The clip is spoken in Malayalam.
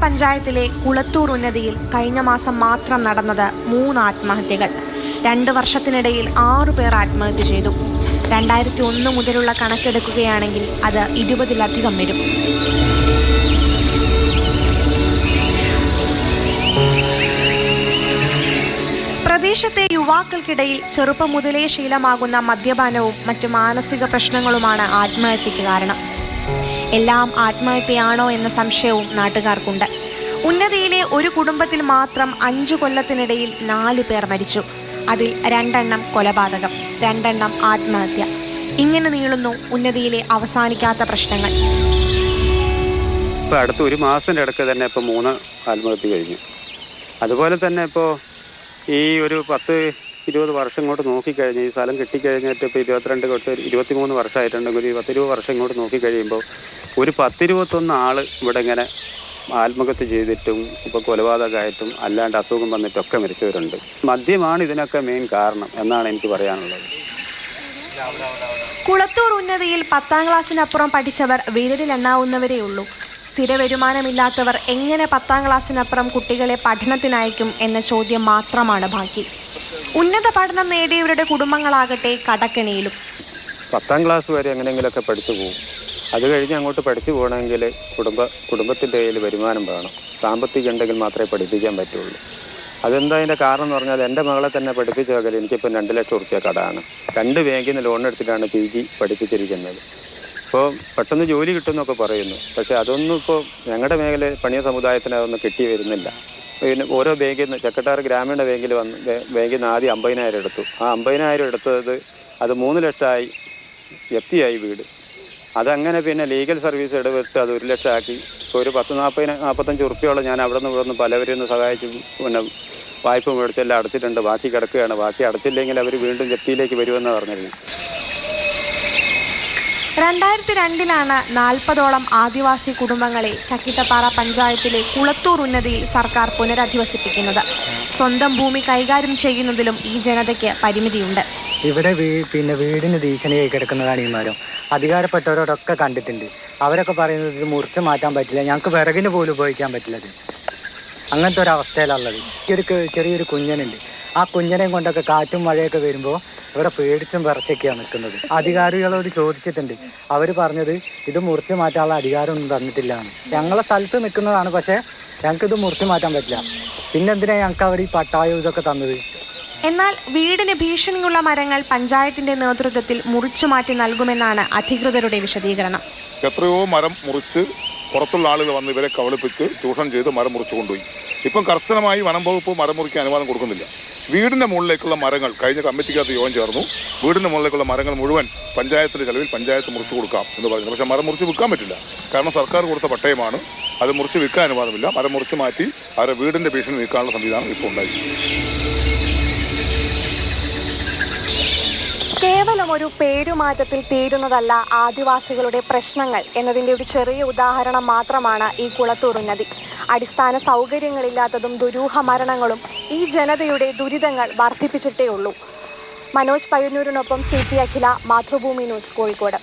പഞ്ചായത്തിലെ കുളത്തൂർ ഉന്നതിയിൽ കഴിഞ്ഞ മാസം മാത്രം നടന്നത് 3 ആത്മഹത്യകൾ. 2 വർഷത്തിനിടയിൽ 6 പേർ ആത്മഹത്യ ചെയ്തു. 2001 മുതലുള്ള കണക്കെടുക്കുകയാണെങ്കിൽ അത് 20-ലധികം വരും. പ്രദേശത്തെ യുവാക്കൾക്കിടയിൽ ചെറുപ്പം മുതലേ ശീലമാകുന്ന മദ്യപാനവും മറ്റു മാനസിക പ്രശ്നങ്ങളുമാണ് ആത്മഹത്യക്ക് കാരണം. എല്ലാം ആത്മഹത്യയാണോ എന്ന സംശയവും നാട്ടുകാർക്കുണ്ട്. ഉന്നതിയിലെ ഒരു കുടുംബത്തിൽ മാത്രം 5 കൊല്ലത്തിനിടയിൽ 4 പേർ മരിച്ചു. അതിൽ 2 എണ്ണം കൊലപാതകം, 2 എണ്ണം ആത്മഹത്യ. ഇങ്ങനെ നീളുന്നു ഉന്നതിയിലെ അവസാനിക്കാത്ത പ്രശ്നങ്ങൾ. ഇപ്പോൾ അടുത്ത ഒരു മാസത്തിൻ്റെ ഇടയ്ക്ക് തന്നെ ഇപ്പോൾ 3 ആത്മഹത്യ കഴിഞ്ഞു. അതുപോലെ തന്നെ ഇപ്പോൾ ഈ ഒരു 10-20 വർഷം ഇങ്ങോട്ട് നോക്കിക്കഴിഞ്ഞ് ഈ സ്ഥലം കിട്ടിക്കഴിഞ്ഞിട്ട് ഇപ്പോൾ 22 തൊട്ട് 23 വർഷമായിട്ടുണ്ടെങ്കിൽ ഒരു 10-20 വർഷം ഇങ്ങോട്ട് നോക്കിക്കഴിയുമ്പോൾ ഒരു 10-21 ആൾ ഇവിടെ ഇങ്ങനെ ആത്മഹത്യ ചെയ്തിട്ടും ഇപ്പോൾ കൊലപാതകമായിട്ടും അല്ലാണ്ട് അസുഖം വന്നിട്ടൊക്കെ മരിച്ചവരുണ്ട്. മദ്യമാണ് ഇതിനൊക്കെ മെയിൻ കാരണം എന്നാണ് എനിക്ക് പറയാനുള്ളത്. കുളത്തൂർ ഉന്നതിയിൽ 10ാം ക്ലാസ്സിനപ്പുറം പഠിച്ചവർ വിരലിലെണ്ണാവുന്നവരേ ഉള്ളൂ. സ്ഥിര വരുമാനമില്ലാത്തവർ എങ്ങനെ 10ാം ക്ലാസ്സിനപ്പുറം കുട്ടികളെ പഠനത്തിനയക്കും എന്ന ചോദ്യം മാത്രമാണ് ബാക്കി. ഉന്നത പഠനം നേടിയവരുടെ കുടുംബങ്ങളാകട്ടെ കടക്കെണിയിലും. 10ാം ക്ലാസ് വരെ എങ്ങനെയെങ്കിലുമൊക്കെ പഠിച്ചു പോകും. അത് കഴിഞ്ഞ് അങ്ങോട്ട് പഠിച്ചു പോകണമെങ്കിൽ കുടുംബത്തിൻ്റെ കയ്യിൽ വരുമാനം വേണം. സാമ്പത്തികം ഉണ്ടെങ്കിൽ മാത്രമേ പഠിപ്പിക്കാൻ പറ്റുള്ളൂ. അതെന്താ അതിൻ്റെ കാരണം എന്ന് പറഞ്ഞാൽ എൻ്റെ മകളെ തന്നെ പഠിപ്പിച്ച വകയിൽ എനിക്കിപ്പോൾ 2 ലക്ഷം റുപ്യ കടമാണ്. 2 ബാങ്കിൽ നിന്ന് ലോൺ എടുത്തിട്ടാണ് PG പഠിപ്പിച്ചിരിക്കുന്നത്. ഇപ്പോൾ പെട്ടെന്ന് ജോലി കിട്ടുമെന്നൊക്കെ പറയുന്നു. പക്ഷേ അതൊന്നും ഇപ്പോൾ ഞങ്ങളുടെ മേഖല പണിയ സമുദായത്തിന് അതൊന്നും കിട്ടി വരുന്നില്ല. പിന്നെ ഓരോ ബാങ്കിൽ നിന്ന് ചക്കട്ടാർ ഗ്രാമീണ ബാങ്കിൽ ബാങ്കിൽ നിന്ന് ആദ്യം 50,000 എടുത്തു. ആ 50,000 എടുത്തത് അത് 3 ലക്ഷമായി ജപ്തിയായി വീട്. അതങ്ങനെ പിന്നെ ലീഗൽ സർവീസ് ഇടപെട്ട് അത് 1 ലക്ഷം ആക്കി. ഇപ്പോൾ ഒരു 40-45 റുപ്യോളം ഞാൻ അവിടെ നിന്ന് ഇവിടെ നിന്ന് പലവരും ഒന്ന് സഹായിച്ചു പിന്നെ വായ്പ മേടിച്ചെല്ലാം അടച്ചിട്ടുണ്ട്. ബാക്കി കിടക്കുകയാണ്. ബാക്കി അടച്ചില്ലെങ്കിൽ അവർ വീണ്ടും ജപ്തിയിലേക്ക് വരുമെന്ന് പറഞ്ഞിരുന്നു. 2002-ലാണ് 40ഓളം ആദിവാസി കുടുംബങ്ങളെ ചക്കിട്ടപ്പാറ പഞ്ചായത്തിലെ കുളത്തൂർ ഉന്നതിയിൽ സർക്കാർ പുനരധിവസിപ്പിക്കുന്നത്. സ്വന്തം ഭൂമി കൈകാര്യം ചെയ്യുന്നതിലും ഈ ജനതയ്ക്ക് പരിമിതിയുണ്ട്. ഇവിടെ വീടിന് ഭീഷണിയായി കിടക്കുന്നതാണ് ഈ മരം. അധികാരപ്പെട്ടവരോടൊക്കെ കണ്ടിട്ടുണ്ട്. അവരൊക്കെ പറയുന്നത് ഇത് മുറിച്ച് മാറ്റാൻ പറ്റില്ല, ഞങ്ങൾക്ക് വിറകിന് പോലും ഉപയോഗിക്കാൻ പറ്റില്ല. അങ്ങനത്തെ ഒരു അവസ്ഥയിലുള്ളത്. ചെറിയൊരു കുഞ്ഞനുണ്ട്. ആ കുഞ്ഞനെയും കൊണ്ടൊക്കെ കാറ്റും മഴയൊക്കെ വരുമ്പോൾ ഇവിടെ പേടിച്ചും വിറച്ചൊക്കെയാണ് നിൽക്കുന്നത്. അധികാരികളോട് ചോദിച്ചിട്ടുണ്ട്. അവർ പറഞ്ഞത് ഇത് മുറിച്ച് മാറ്റാനുള്ള അധികാരമൊന്നും തന്നിട്ടില്ല. ഞങ്ങളെ സ്ഥലത്ത് നിൽക്കുന്നതാണ്, പക്ഷേ ഞങ്ങൾക്കിത് മുറിച്ച് മാറ്റാൻ പറ്റില്ല. പിന്നെന്തിനാണ് ഞങ്ങൾക്ക് അവർ ഈ പട്ടായം ഇതൊക്കെ തന്നത്? എന്നാൽ വീടിന് ഭീഷണിയുള്ള മരങ്ങൾ പഞ്ചായത്തിന്റെ നേതൃത്വത്തിൽ മുറിച്ചു മാറ്റി നൽകുമെന്നാണ് അധികൃതരുടെ വിശദീകരണം. എത്രയോ മരം മുറിച്ച് പുറത്തുള്ള ആളുകൾ വന്ന് ഇവരെ കബളിപ്പിച്ച് ചൂഷണം ചെയ്ത് മരം മുറിച്ചു കൊണ്ടുപോയി. ഇപ്പം കർശനമായി വനം വകുപ്പ് മരം മുറിക്കാൻ അനുവാദം കൊടുക്കുന്നില്ല. വീടിൻ്റെ മുകളിലേക്കുള്ള മരങ്ങൾ കഴിഞ്ഞ കമ്മിറ്റിക്കകത്ത് യോഗം ചേർന്നു. വീടിൻ്റെ മുകളിലേക്കുള്ള മരങ്ങൾ മുഴുവൻ പഞ്ചായത്തിൻ്റെ ചെലവിൽ പഞ്ചായത്ത് മുറിച്ചു കൊടുക്കാം എന്ന് പറഞ്ഞു. പക്ഷേ മരം മുറിച്ച് വിൽക്കാൻ പറ്റില്ല. കാരണം സർക്കാർ കൊടുത്ത പട്ടയമാണ്. അത് മുറിച്ച് വിൽക്കാൻ അനുവാദമില്ല. മരം മുറിച്ച് മാറ്റി അവരുടെ വീടിൻ്റെ ഭീഷണി നീക്കാനുള്ള സംവിധാനം ഇപ്പോൾ ഉണ്ടായി. കേവലം ഒരു പേരുമാറ്റത്തിൽ തീരുന്നതല്ല ആദിവാസികളുടെ പ്രശ്നങ്ങൾ എന്നതിൻ്റെ ഒരു ചെറിയ ഉദാഹരണം മാത്രമാണ് ഈ കുളത്തൂർ ഉന്നതി. അടിസ്ഥാന സൗകര്യങ്ങളില്ലാത്തതും ദുരൂഹ മരണങ്ങളും ഈ ജനതയുടെ ദുരിതങ്ങൾ വർദ്ധിപ്പിച്ചിട്ടേ ഉള്ളൂ. മനോജ് പയ്യന്നൂരിനൊപ്പം CP അഖില, മാതൃഭൂമി ന്യൂസ്, കോഴിക്കോട്.